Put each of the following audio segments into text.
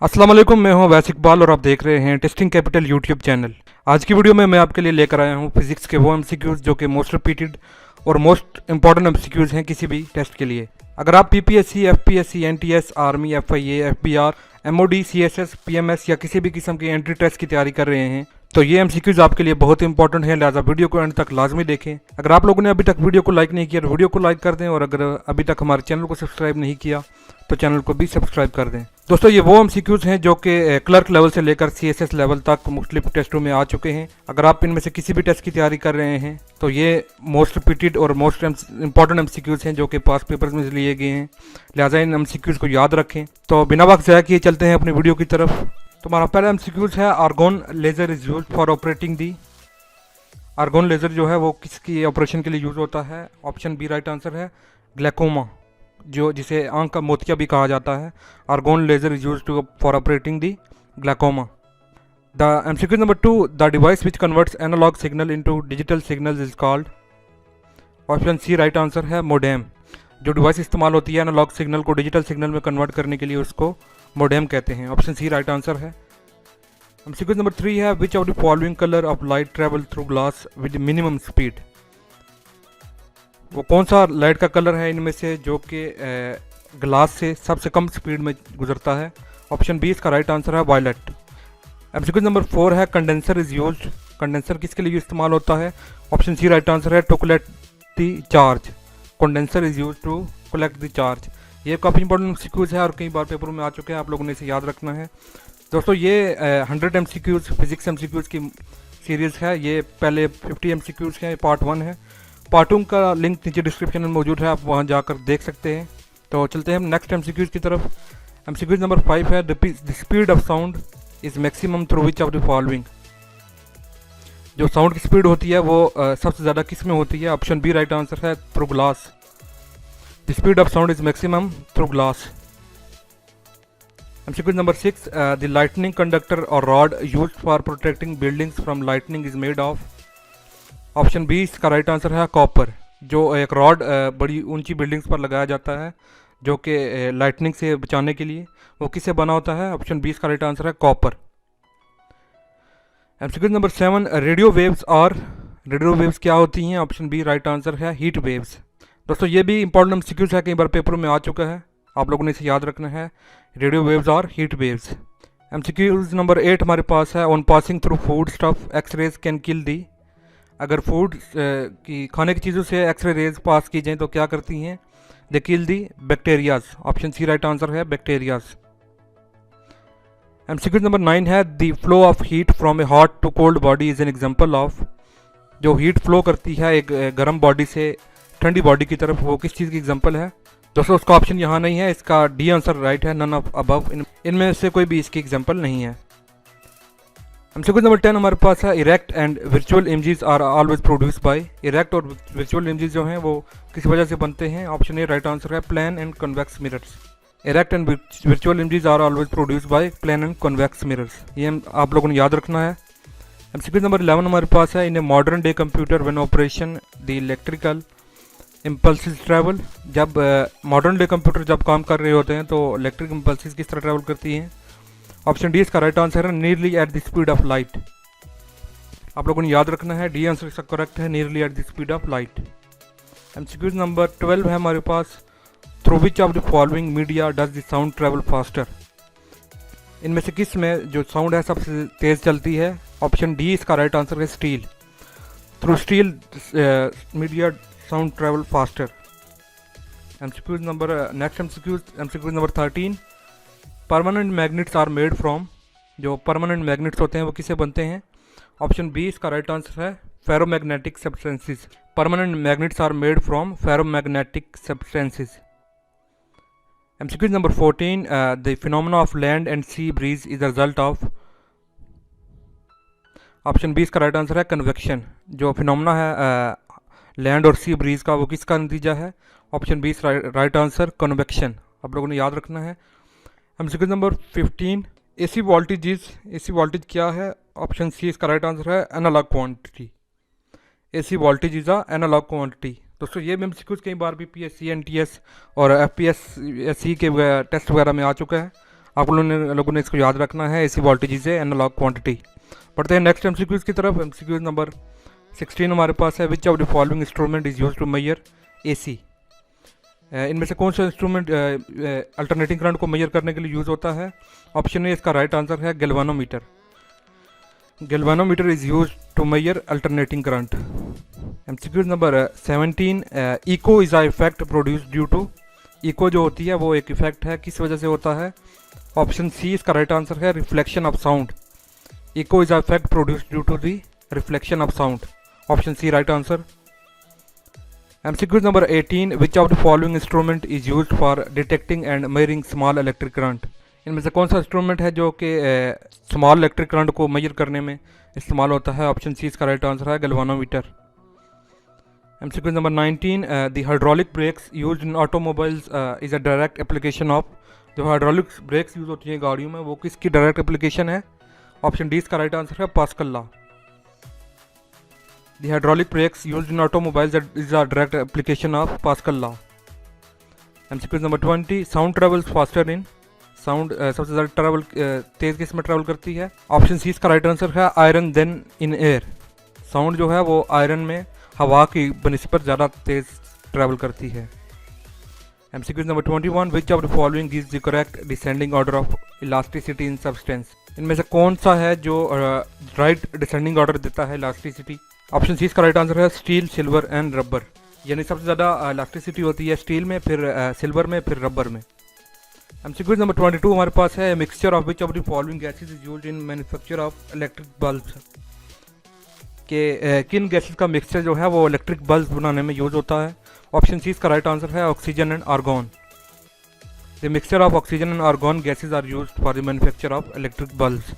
अस्सलाम वालेकुम, मैं हूं वैस इकबाल और आप देख रहे हैं टेस्टिंग कैपिटल यूट्यूब चैनल। आज की वीडियो में मैं आपके लिए लेकर आया हूं फिजिक्स के वो एमसीक्यूज़ जो कि मोस्ट रिपीटेड और मोस्ट इंपॉर्टेंट एमसीक्यूज़ हैं किसी भी टेस्ट के लिए। अगर आप PPSC, FPSC, NTS, army, FIA, FBR, MoD, CSS, PMS या किसी भी किस्म की एंट्री टेस्ट की तैयारी कर रहे हैं तो ये एमसीक्यूज़ आपके लिए बहुत इंपॉर्टेंट है, लिहाजा वीडियो को एंड तक लाजमी देखें। अगर आप लोगों ने अभी तक वीडियो को लाइक नहीं किया तो वीडियो को लाइक कर दें, और अगर अभी तक हमारे चैनल को सब्सक्राइब नहीं किया तो चैनल को भी सब्सक्राइब कर दें। दोस्तों, ये वो एमसीक्यूज़ हैं जो कि क्लर्क लेवल से लेकर सीएसएस लेवल तक मुख्तलिफ टेस्टों में आ चुके हैं। अगर आप इनमें से किसी भी टेस्ट की तैयारी कर रहे हैं तो ये मोस्ट रिपीटेड और मोस्ट इंपॉर्टेंट एमसीक्यूज़ हैं जो कि पास पेपर्स में लिए गए हैं, लिहाजा इन एमसीक्यूज़ को याद रखें। तो बिना वक्त ज़ाया किए चलते हैं अपनी वीडियो की तरफ। तो हमारा पहला एमसीक्यूज़ है, argon laser is use for operating the. Argon laser जो है वो किसकी ऑपरेशन के लिए यूज़ होता है? ऑप्शन बी राइट आंसर है, ग्लैकोमा, जो जिसे आंख का मोतिया भी कहा जाता है। Argon laser is use to for operating the glaucoma. The MCQ number 2, the device which converts analog signal into digital signals is called. Option C right answer है, मोडेम। जो डिवाइस इस्तेमाल होती है एनालॉग सिग्नल को digital signal में convert करने के लिए उसको मोडेम कहते हैं। ऑप्शन सी राइट आंसर है। एमसीक्यू नंबर 3 है, which of the following colour of light travel through glass with minimum speed. वो कौन सा लाइट का कलर है इनमें से जो कि ग्लास से सबसे कम स्पीड में गुजरता है? ऑप्शन बी इसका राइट आंसर है, वायलेट। एमसीक्यू नंबर 4 है, कंडेंसर इज यूज्ड। कंडेंसर किसके लिए इस्तेमाल होता है? ऑप्शन सी राइट आंसर है, to collect the charge. Condenser is use to collect the charge. ये काफ़ी इंपॉर्टेंट एमसीक्यूज़ है और कई बार पेपरों में आ चुके हैं, आप लोगों ने इसे याद रखना है। दोस्तों, ये 100 एमसीक्यूज़ फिजिक्स एमसीक्यूज़ की सीरीज़ है। ये पहले 50 एमसीक्यूज़ हैं, पार्ट 1 है। पार्ट 2 का लिंक नीचे डिस्क्रिप्शन में मौजूद है, आप वहां जाकर देख सकते हैं। तो चलते हैं हम नेक्स्ट एमसीक्यूज़ की तरफ। एमसीक्यूज़ नंबर 5 है, the speed of sound is maximum through which of the following. जो साउंड की स्पीड होती है वो सबसे ज़्यादा किस में होती है? ऑप्शन बी राइट आंसर है, through glass. The speed of sound is maximum through glass. MCQs number 6, the lightning conductor और rod used for protecting buildings from lightning is made of. Option B इसका right answer है, copper. जो एक rod बड़ी ऊंची buildings पर लगाया जाता है जो कि लाइटनिंग से बचाने के लिए, वो किससे बना होता है? ऑप्शन बी इसका राइट आंसर है, copper. MCQ number 7, radio waves क्या होती हैं? ऑप्शन बी राइट आंसर है, हीट वेव्स। दोस्तों, ये भी इंपॉर्टेंट एमसीक्यूज़ है, कई बार पेपरों में आ चुका है, आप लोगों ने इसे याद रखना है, रेडियो वेव्स और हीट वेव्स। एमसीक्यूज़ नंबर 8 हमारे पास है, on passing through food stuff X rays can kill the. अगर फूड की खाने की चीज़ों से एक्सरे रेज पास की जाएँ तो क्या करती हैं? They kill the bacterias. Option C right answer है, बैक्टीरियाज। एमसीक्यू नंबर 9 है, the flow of heat from a hot to cold body is an example of. जो हीट फ्लो करती है एक गर्म बॉडी से ठंडी बॉडी की तरफ, वो किस चीज़ की एग्जांपल है? दोस्तों, उसका ऑप्शन यहाँ नहीं है, इसका डी आंसर राइट है, नन ऑफ अबव। इनमें से कोई भी इसकी एग्जांपल नहीं है। एमसीक्यू नंबर 10 हमारे पास है, erect and virtual images are always produce by. Erect और वर्चुअल इमेजेस जो हैं वो किस वजह से बनते हैं? ऑप्शन ए राइट आंसर है, plane and convex mirrors. Erect and virtual images are always produce by plane and convex mirrors. ये आप लोगों ने याद रखना है। एमसीक्यू नंबर 11 हमारे पास है, in a modern day computer when operation the electrical impulses travel. जब मॉडर्न डे कंप्यूटर जब काम कर रहे होते हैं तो इलेक्ट्रिक इम्पल्सिस किस तरह ट्रैवल करती हैं? ऑप्शन डी इसका राइट आंसर है, nearly at the speed of light. आप लोगों ने याद रखना है, डी आंसर इसका करेक्ट है, nearly at the speed of light. MCQs number 12 है हमारे पास, through which of the following media does the sound travel faster. इनमें से किस में जो साउंड है सबसे तेज़ चलती है? ऑप्शन डी इसका राइट आंसर है, steel. Through steel media sound travel faster. MCQs number next MCQs number 13, permanent magnets are made from. जो परमानेंट मैग्नेट्स होते हैं वो किससे बनते हैं? ऑप्शन बी इसका राइट आंसर है, ferromagnetic substances. Permanent magnets are made from ferromagnetic substances. MCQ number 14, the phenomena of land and sea breeze is the result of. Option B इसका राइट आंसर है, कन्वेक्शन। जो phenomena है land और sea breeze का, वो किसका नतीजा है? Option B right answer, convection. आप लोगों ने याद रखना है। एमसीक्यू नंबर 15, एसी वोल्टेज क्या है? ऑप्शन सी इसका राइट आंसर है, analog quantity. AC voltage is a analog quantity. दोस्तों, ये एमसीक्यूज कई बार बीपीएससी, एनटीएस और एफपीएससी के टेस्ट वगैरह में आ चुका है, आप लोगों ने इसको याद रखना है। एसी वोल्टेज है एनालॉग क्वांटिटी। पढ़ते हैं नेक्स्ट एमसीक्यूज़ की तरफ। एमसीक्यूज़ नंबर 16 हमारे पास है, which of the following instrument is use to measure AC. इनमें से कौन सा इंस्ट्रूमेंट अल्टरनेटिंग करंट को मेजर करने के लिए यूज़ होता है? ऑप्शन ए इसका राइट आंसर है galvanometer. Galvanometer is use to measure alternating current. MCQs number 17, echo is a effect produce due to. Echo जो होती है वो एक इफेक्ट है, किस वजह से होता है? ऑप्शन सी इसका राइट आंसर है reflection of sound. Echo is a effect produce due to the reflection of sound. Option C right answer. MCQs number 18, which of the following instrument is used for detecting and measuring small electric current. इनमें से कौन सा instrument है जो कि small electric current को measure करने में इस्तेमाल होता है? ऑप्शन सी इसका राइट आंसर है galvanometer. MCQs number 19, the hydraulic breaks used in automobiles is a direct application of. जो हाइड्रोलिक ब्रेक्स यूज़ होती हैं गाड़ियों में वो किसकी डायरेक्ट एप्लीकेशन है? ऑप्शन डी इसका राइट आंसर है pascal law. The hydraulic brakes used in automobiles is a direct application of Pascal law. MCQ number 20, sound travels faster in। Sound सबसे ज़्यादा ट्रैवल तेज़ किस में ट्रैवल करती है? ऑप्शन सी इसका राइट आंसर है iron than in air. Sound जो है वो आयरन में हवा की बनिस्बत ज़्यादा तेज़ ट्रैवल करती है। MCQ number 21, which of the following gives the correct descending order of elasticity in substance. इनमें से कौन सा है जो राइट डिसेंडिंग ऑर्डर देता है इलास्टिसिटी? ऑप्शन सी इसका राइट आंसर है स्टील, सिल्वर एंड रबर। यानी सबसे ज़्यादा इलास्टिसिटी होती है स्टील में, फिर सिल्वर में, फिर रबर में। एमसीक्यू नंबर 22 हमारे पास है, mixture of which of the following gases is used in manufacture of electric bulbs. के किन गैसेज का मिक्सचर जो है वो इलेक्ट्रिक बल्ब बनाने में यूज होता है? ऑप्शन सी इसका राइट आंसर है oxygen and argon. The mixture of oxygen and argon gases are used for the manufacture of electric bulbs.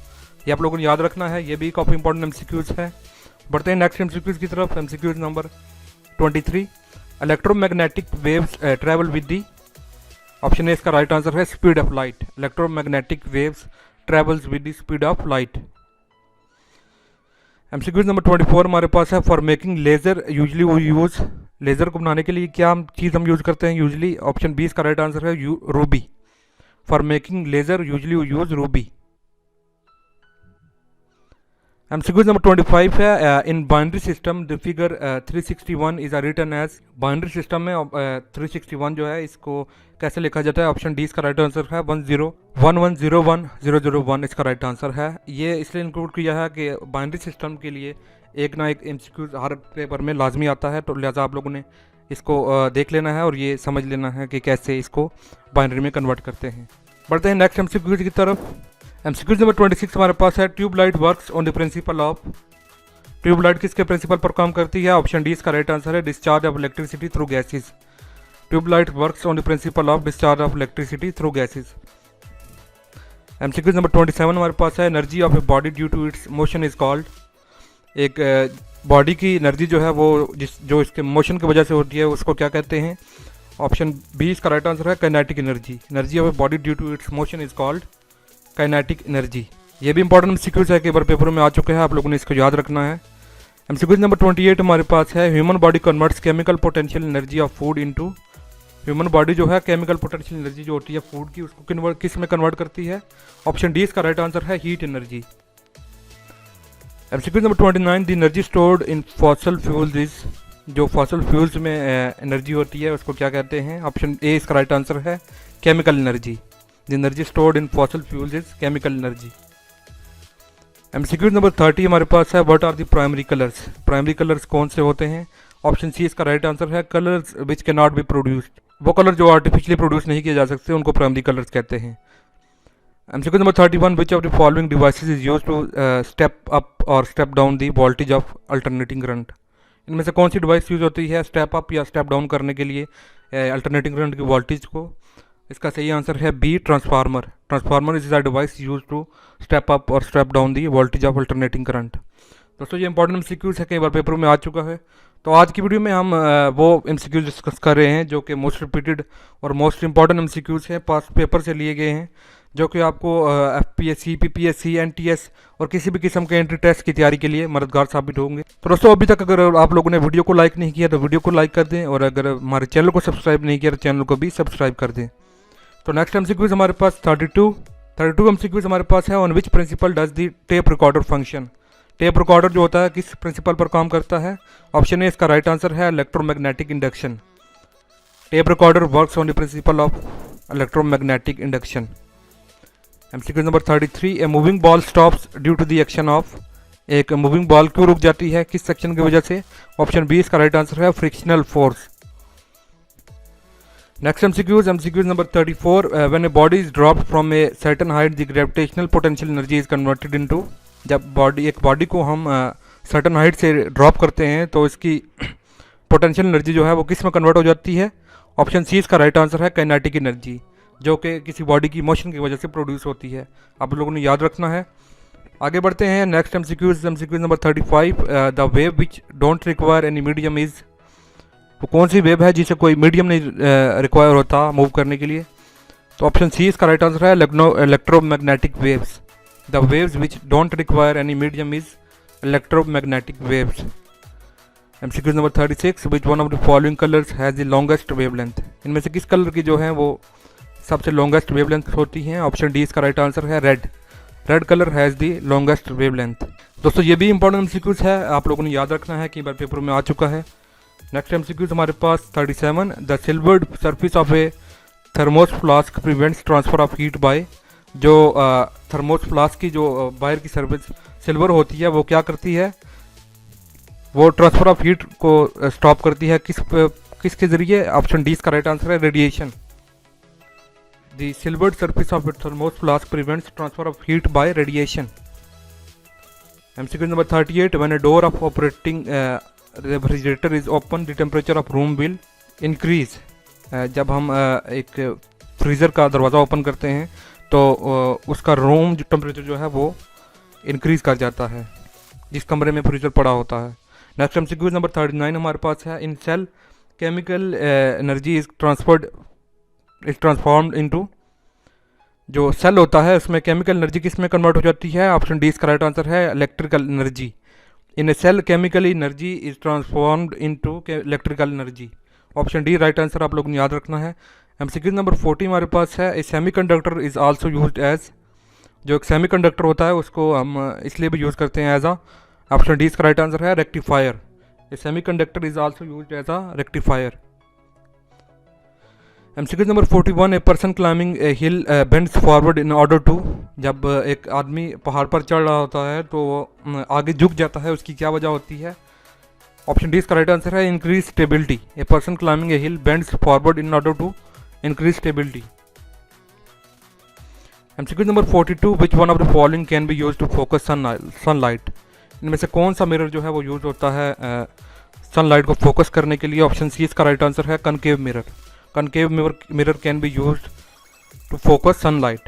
ये आप लोगों ने याद रखना है, ये भी काफ़ी इंपॉर्टेंट एमसीक्यूज है। बढ़ते हैं नेक्स्ट एमसीक्यूज की तरफ। MCQs number 23, electromagnetic waves travel with the. Option A इसका राइट आंसर है speed of light. Electromagnetic waves travels with the speed of light. MCQs number 24 हमारे पास है, फॉर मेकिंग लेज़र यूजली वो यूज़। लेज़र को बनाने के लिए क्या चीज़ हम यूज़ करते हैं यूजली? ऑप्शन बी इसका राइट आंसर है ruby. For making laser usually वो यूज़ रूबी। एमसीक्यूज नंबर 25 है, in binary system the figure 361 is written as. Binary system में 361 जो है इसको कैसे लिखा जाता है? ऑप्शन डी इसका राइट आंसर है 1011010001 इसका राइट आंसर है। ये इसलिए इंक्लूड किया है कि बाइनरी सिस्टम के लिए एक ना एक एमसीक्यूज हर पेपर में लाजमी आता है, तो लिहाजा आप लोगों ने इसको देख लेना है और ये समझ लेना है कि कैसे इसको बाइनरी में कन्वर्ट करते हैं। बढ़ते हैं नेक्स्ट एमसीक्यूज की तरफ। एमसीक्यूज नंबर 26 हमारे पास है, tube light works on the principle of. Tube light किसके प्रिंसिपल पर काम करती है? ऑप्शन डी इसका राइट आंसर है discharge of electricity through gases. Tube light works on the principle of discharge of electricity through gases. MCQs number 27 हमारे पास है, energy of a body due to its motion is called. एक body की energy जो है वो जो इसके मोशन की वजह से होती है उसको क्या कहते हैं? ऑप्शन बी इसका राइट आंसर है kinetic energy. Energy of a body due to its motion is called kinetic energy. ये भी इंपॉर्टेंट एमसीक्यूज है कि बार पेपर में आ चुके हैं, आप लोगों ने इसको याद रखना है। एमसीक्यूज नंबर 28 हमारे पास है, human body converts chemical potential energy of food into. Human body जो है केमिकल पोटेंशियल एनर्जी जो होती है फूड की उसको किस में कन्वर्ट करती है? ऑप्शन डी इसका राइट आंसर है heat energy. MCQs number 29, the energy stored in fossil fuels is. जो फॉसल फ्यूल्स में एनर्जी होती है उसको क्या कहते हैं? ऑप्शन ए इसका राइट आंसर है chemical energy. The energy stored in fossil fuels is chemical energy. MCQs number 30 हमारे पास है, what are the primary colours. Primary colours कौन से होते हैं? ऑप्शन सी इसका राइट आंसर है colours which can not be produced. वो कलर जो आर्टिफिशियली प्रोड्यूस नहीं किए जा सकते उनको प्राइमरी कलर्स कहते हैं। MCQs number 31, which of the following devices is used to step up और step down the voltage of alternating current. इनमें से कौन सी डिवाइस यूज होती है स्टेप अप या स्टेप डाउन करने के लिए अल्टरनेटिंग करंट की वोल्टेज को? इसका सही आंसर है B transformer. Transformer is a device use to step up और step down the voltage of alternating current. दोस्तों ये इंपॉर्टेंट एमसीक्यूज है, कई बार पेपर में आ चुका है। तो आज की वीडियो में हम वो एमसीक्यूज डिस्कस कर रहे हैं जो कि मोस्ट रिपीटेड और मोस्ट इंपॉर्टेंट एमसीक्यूज हैं, पास्ट पेपर से लिए गए हैं, जो कि आपको एफपीएससी, पीपीएससी, एनटीएस और किसी भी किस्म के एंट्री टेस्ट की तैयारी के लिए मददगार साबित होंगे। तो दोस्तों अभी तक अगर आप लोगों ने वीडियो को लाइक नहीं किया तो वीडियो को लाइक कर दें, और अगर हमारे चैनल को सब्सक्राइब नहीं किया तो चैनल को भी सब्सक्राइब कर दें। तो नेक्स्ट एमसीक्यूज हमारे पास 32, 32 MCQs हमारे पास है। On which principle does the tape recorder function. Tape recorder जो होता है किस प्रिंसिपल पर काम करता है? ऑप्शन ए इसका राइट आंसर है electromagnetic induction. Tape recorder works on the principle of electromagnetic induction. MCQ number 33, a moving ball stops due to the action of. एक मूविंग बॉल क्यों रुक जाती है, किस सेक्शन की वजह से? ऑप्शन बी इसका राइट आंसर है frictional force. Next MCQs number 34, when a body is dropped from a certain height the gravitational potential energy is converted into. जब एक बॉडी को हम सर्टेन हाइट से ड्रॉप करते हैं तो इसकी पोटेंशियल एनर्जी जो है वो किस में कन्वर्ट हो जाती है? ऑप्शन सी इसका राइट आंसर है काइनेटिक एनर्जी, जो कि किसी बॉडी की मोशन की वजह से प्रोड्यूस होती है। आप लोगों ने याद रखना है। आगे बढ़ते हैं। Next MCQs number 35, the wave which don't require any medium is. वो कौन सी वेव है जिसे कोई मीडियम नहीं रिक्वायर होता मूव करने के लिए? तो ऑप्शन सी इसका राइट आंसर है electromagnetic waves. The waves which don't require any medium is electromagnetic waves. MCQ number 36, which one of the following colours has the longest wavelength. इनमें से किस कलर की जो है वो सबसे लॉन्गेस्ट वेवलेंथ होती हैं? ऑप्शन डी इसका राइट आंसर है red. Red colour has the longest wavelength. दोस्तों ये भी इंपॉर्टेंट MCQs है, आप लोगों ने याद रखना है, कई बार पेपर में आ चुका है। नेक्स्ट MCQs हमारे पास 37, the silvered surface of A thermos flask prevents transfer of heat bye. जो थर्मोस फ्लास्क की जो बाहर की सरफेस सिल्वर होती है वो क्या करती है? वो ट्रांसफर ऑफ हीट को स्टॉप करती है किसके ज़रिए? ऑप्शन डी इसका राइट आंसर है radiation. The silvered surface of a thermos flask prevents transfer of heat by radiation. MCQ number 38, when a door of operating refrigerator is open, the temperature of room will increase. जब हम एक freezer का दरवाज़ा open करते हैं तो उसका room जो टेम्परेचर जो है वो इंक्रीज़ कर जाता है जिस कमरे में फ्रीज़र पड़ा होता है। नेक्स्ट MCQ नंबर 39 हमारे पास है, in cell chemical energy is transformed into. जो सेल होता है उसमें केमिकल एनर्जी किस में कन्वर्ट हो जाती है? ऑप्शन डी इसका राइट आंसर है electrical energy. In a cell chemical energy is transformed into electrical energy. Option D right answer आप लोगों ने याद रखना है। MCQ नंबर 40 हमारे पास है, a semiconductor is also used as. जो एक सेमीकंडक्टर होता है उसको हम इसलिए भी यूज़ करते हैं एज आ। ऑप्शन डी इसका राइट आंसर है rectifier. A semiconductor is also used as a rectifier. MCQ number 41, a person climbing a hill bends forward in order to. जब एक आदमी पहाड़ पर चढ़ रहा होता है तो वो आगे झुक जाता है, उसकी क्या वजह होती है? ऑप्शन डी इसका राइट आंसर है increase stability. A person climbing a hill bends forward in order to increase stability. MCQ number 42, which one of the following can be use to focus sunlight. इनमें से कौन सा mirror जो है वो use होता है सनलाइट को फोकस करने के लिए? ऑप्शन सी इसका राइट आंसर है concave mirror. Concave mirror can be used to focus sunlight.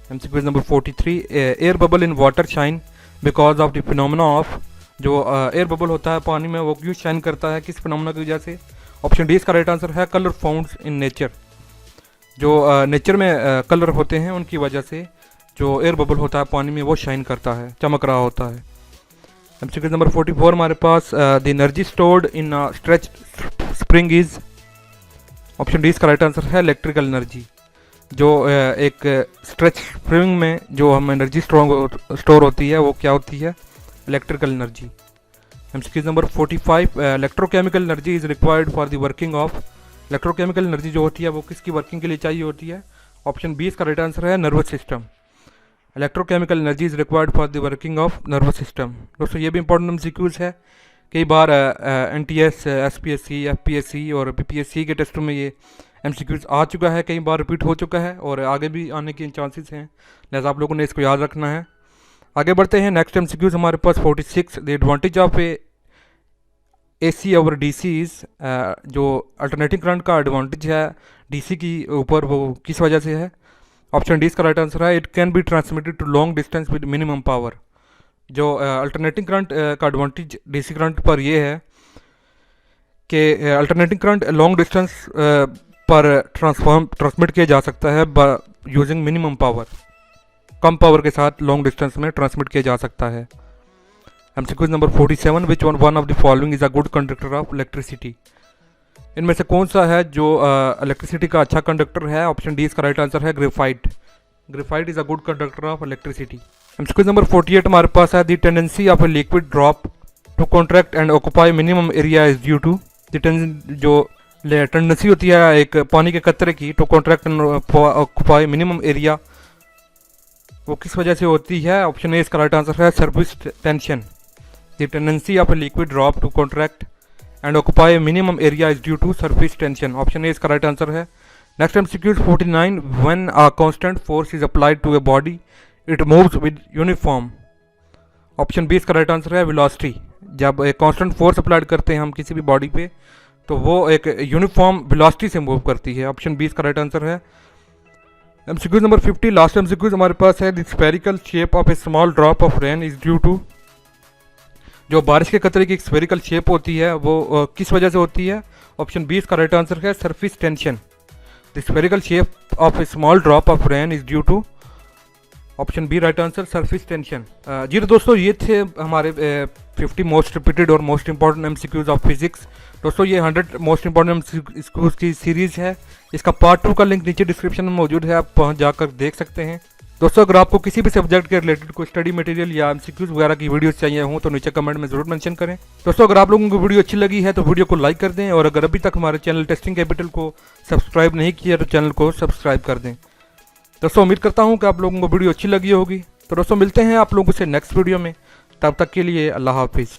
MCQ number 43, air bubble in water shine because of the phenomena of। जो एयर बबल होता है पानी में वो क्यों शाइन करता है, किस फिनोमेना की वजह से? ऑप्शन डी इसका राइट आंसर है कलर फाउंड इन नेचर। जो नेचर में कलर होते हैं उनकी वजह से जो एयर बबल होता है पानी में वो शाइन करता है, चमक रहा होता है। MCQ नंबर 44 हमारे पास, the energy stored in stretch spring is. Option D इसका राइट आंसर है इलेक्ट्रिकल एनर्जी। जो एक स्ट्रेच स्प्रिंग में जो हम एनर्जी स्टोर होती है वो क्या होती है? Electrical energy. MCQ number 45, electrochemical energy is required for the working of. Electrochemical energy जो होती है वो किसकी वर्किंग के लिए चाहिए होती है? ऑप्शन बी इसका राइट आंसर है nervous system. Electrochemical energy is required for the working of nervous system. दोस्तों ये भी इंपॉर्टेंट MCQs है। कई बार NTS, SPSC, FPSC और PPSC के टेस्टों में ये MCQs आ चुका है, कई बार रिपीट हो चुका है और आगे भी आने के चांसेस हैं, लिहाजा आप लोगों ने इसको याद रखना है। आगे बढ़ते हैं। नेक्स्ट MCQs हमारे पास 46, the advantage of a AC over DC is. जो अल्टरनेटिंग करंट का एडवांटेज है DC की ऊपर वो किस वजह से है? ऑप्शन डी इसका राइट आंसर है it can be transmitted to long distance with minimum power. जो अल्टरनेटिंग करंट का एडवांटेज DC करंट पर यह है कि अल्टरनेटिंग करंट लॉन्ग डिस्टेंस पर ट्रांसमिट किया जा सकता है यूजिंग मिनिमम पावर। कम पावर के साथ लॉन्ग डिस्टेंस में ट्रांसमिट किया जा सकता है। MCQ number 47, which one of the following is a good conductor of electricity. इनमें से कौन सा है जो इलेक्ट्रिसिटी का अच्छा कंडक्टर है? ऑप्शन डी इसका राइट आंसर है graphite. Graphite is a good conductor of electricity. MCQ number 48 हमारे पास है the tendency of a liquid drop to contract and occupy minimum area is due to जो tendency होती है एक पानी के कतरे की to contract and occupy minimum area, वो किस वजह से होती है? ऑप्शन ए इसका राइट आंसर है surface tension. The tendency of a liquid drop to contract and occupy minimum area is due to surface tension. Option A इसका right answer है। Next MCQ 49 when a constant force is applied to a body it moves with uniform. Option B इसका right answer है velocity. जब एक constant force applied करते हैं हम किसी भी बॉडी पे तो वो एक यूनिफॉर्म वेलोसिटी से मूव करती है। ऑप्शन बी इसका राइट आंसर है। एमसीक्यू नंबर 50 लास्ट एमसीक्यू हमारे पास है the spherical shape of a small drop of rain is due to जो बारिश के कतरे की एक स्फेरिकल शेप होती है वो किस वजह से होती है? ऑप्शन बी इसका राइट आंसर है surface tension. The spherical shape of a small drop of rain is due to option B right answer surface tension. जी तो दोस्तों ये थे हमारे 50 मोस्ट रिपीटेड और most important MCQs of physics. दोस्तों ये 100 मोस्ट इंपॉर्टेंट एमसीक्यूज की सीरीज़ है। इसका पार्ट 2 का लिंक नीचे डिस्क्रिप्शन में मौजूद है, आप वहाँ जाकर देख सकते हैं। दोस्तों अगर आपको किसी भी सब्जेक्ट के रिलेटेड कोई स्टडी मटेरियल या एमसीक्यूज वगैरह की वीडियोस चाहिए हों तो नीचे कमेंट में ज़रूर मेंशन करें। दोस्तों अगर आप लोगों को वीडियो अच्छी लगी है तो वीडियो को लाइक कर दें और अगर अभी तक हमारे चैनल टेस्टिंग कैपिटल को सब्सक्राइब नहीं किया तो चैनल को सब्सक्राइब कर दें। दोस्तों उम्मीद करता हूँ कि आप लोगों को वीडियो अच्छी लगी होगी। तो दोस्तों मिलते हैं आप लोगों से नेक्स्ट वीडियो में, तब तक के लिए अल्लाह हाफिज़।